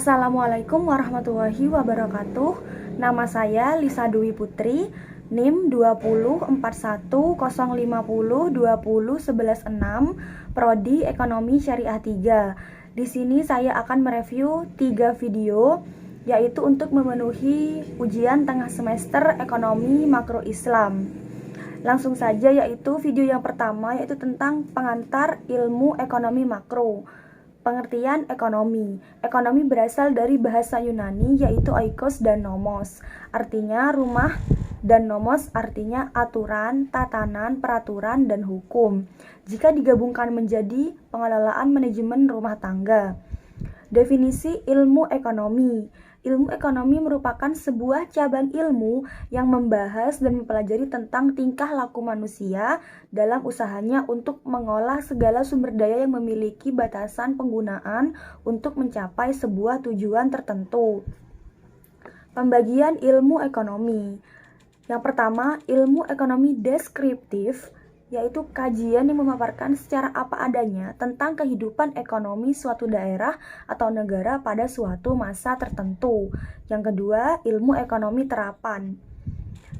Assalamualaikum warahmatullahi wabarakatuh. Nama saya Lisa Dwi Putri, NIM 2041050201116, Prodi Ekonomi Syariah 3. Di sini saya akan mereview 3 video, yaitu untuk memenuhi ujian tengah semester Ekonomi Makro Islam. Langsung saja, yaitu video yang pertama, yaitu tentang pengantar ilmu ekonomi makro. Pengertian ekonomi. Ekonomi berasal dari bahasa Yunani, yaitu oikos dan nomos. Artinya rumah, dan nomos artinya aturan, tatanan, peraturan, dan hukum. Jika digabungkan menjadi pengelolaan manajemen rumah tangga. Definisi ilmu ekonomi. Ilmu ekonomi merupakan sebuah cabang ilmu yang membahas dan mempelajari tentang tingkah laku manusia dalam usahanya untuk mengolah segala sumber daya yang memiliki batasan penggunaan untuk mencapai sebuah tujuan tertentu. Pembagian ilmu ekonomi. Yang pertama, ilmu ekonomi deskriptif, yaitu kajian yang memaparkan secara apa adanya tentang kehidupan ekonomi suatu daerah atau negara pada suatu masa tertentu. Yang kedua, ilmu ekonomi terapan.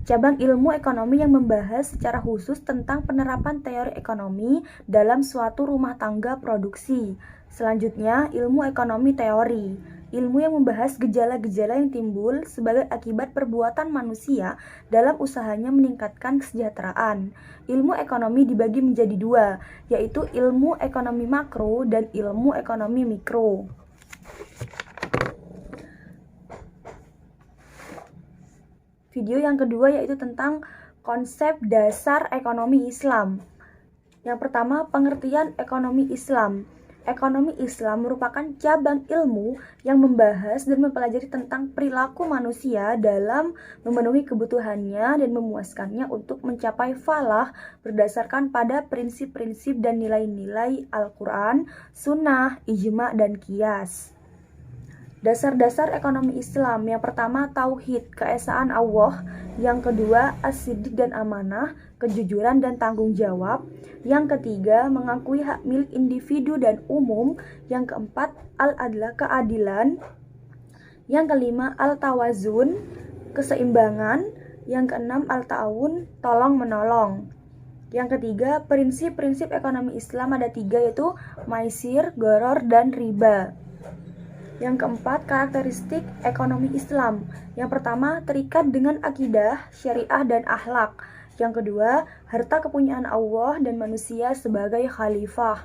Cabang ilmu ekonomi yang membahas secara khusus tentang penerapan teori ekonomi dalam suatu rumah tangga produksi. Selanjutnya, ilmu ekonomi teori. Ilmu yang membahas gejala-gejala yang timbul sebagai akibat perbuatan manusia dalam usahanya meningkatkan kesejahteraan. Ilmu ekonomi dibagi menjadi dua, yaitu ilmu ekonomi makro dan ilmu ekonomi mikro. Video yang kedua yaitu tentang konsep dasar ekonomi Islam. Yang pertama, pengertian ekonomi Islam. Ekonomi Islam merupakan cabang ilmu yang membahas dan mempelajari tentang perilaku manusia dalam memenuhi kebutuhannya dan memuaskannya untuk mencapai falah berdasarkan pada prinsip-prinsip dan nilai-nilai Al-Quran, Sunnah, Ijma, dan Qiyas. Dasar-dasar ekonomi Islam. Yang pertama, tauhid, keesaan Allah. Yang kedua, as-siddiq dan amanah, kejujuran dan tanggung jawab. Yang ketiga, mengakui hak milik individu dan umum. Yang keempat, al-adlah, keadilan. Yang kelima, al-tawazun, keseimbangan. Yang keenam, al-ta'awun, tolong menolong. Yang ketiga, prinsip-prinsip ekonomi Islam ada 3, yaitu maisir, goror, dan riba. Yang keempat, karakteristik ekonomi Islam. Yang pertama, terikat dengan akidah, syariah, dan akhlak. Yang kedua, harta kepunyaan Allah dan manusia sebagai khalifah.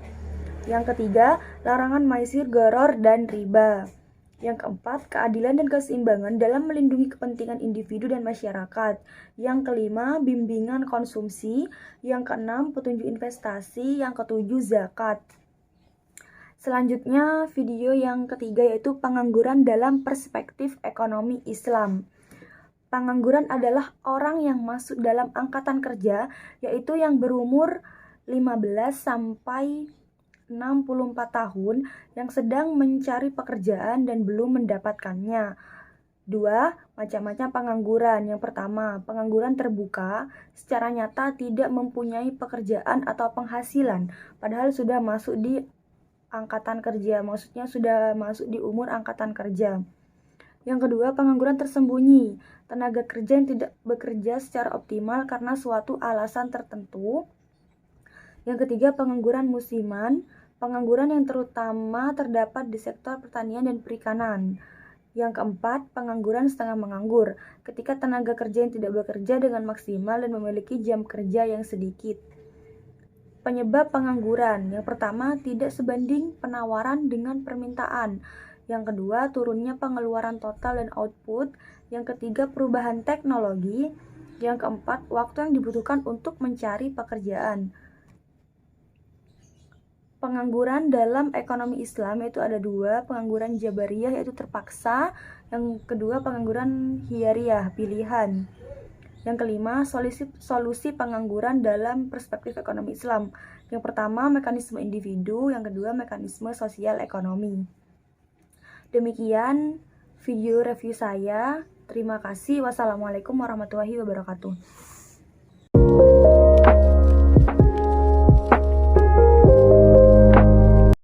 Yang ketiga, larangan maisir, goror, dan riba. Yang keempat, keadilan dan keseimbangan dalam melindungi kepentingan individu dan masyarakat. Yang kelima, bimbingan konsumsi. Yang keenam, petunjuk investasi. Yang ketujuh, zakat. Selanjutnya, video yang ketiga yaitu pengangguran dalam perspektif ekonomi Islam. Pengangguran adalah orang yang masuk dalam angkatan kerja, yaitu yang berumur 15 sampai 64 tahun yang sedang mencari pekerjaan dan belum mendapatkannya. 2. Macam-macam pengangguran. Yang pertama, pengangguran terbuka, secara nyata tidak mempunyai pekerjaan atau penghasilan, padahal sudah masuk di angkatan kerja, maksudnya sudah masuk di umur angkatan kerja. Yang kedua, pengangguran tersembunyi, tenaga kerja yang tidak bekerja secara optimal karena suatu alasan tertentu. Yang ketiga, pengangguran musiman, pengangguran yang terutama terdapat di sektor pertanian dan perikanan. Yang keempat, pengangguran setengah menganggur, ketika tenaga kerja yang tidak bekerja dengan maksimal dan memiliki jam kerja yang sedikit. Penyebab pengangguran. Yang pertama, tidak sebanding penawaran dengan permintaan. Yang kedua, turunnya pengeluaran total dan output. Yang ketiga, perubahan teknologi. Yang keempat, waktu yang dibutuhkan untuk mencari pekerjaan. Pengangguran dalam ekonomi Islam itu ada 2, pengangguran jabariyah yaitu terpaksa. Yang kedua, pengangguran hiyariyah, pilihan. Yang kelima, solusi pengangguran dalam perspektif ekonomi Islam. Yang pertama, mekanisme individu. Yang kedua, mekanisme sosial ekonomi. Demikian video review saya. Terima kasih. Wassalamualaikum warahmatullahi wabarakatuh.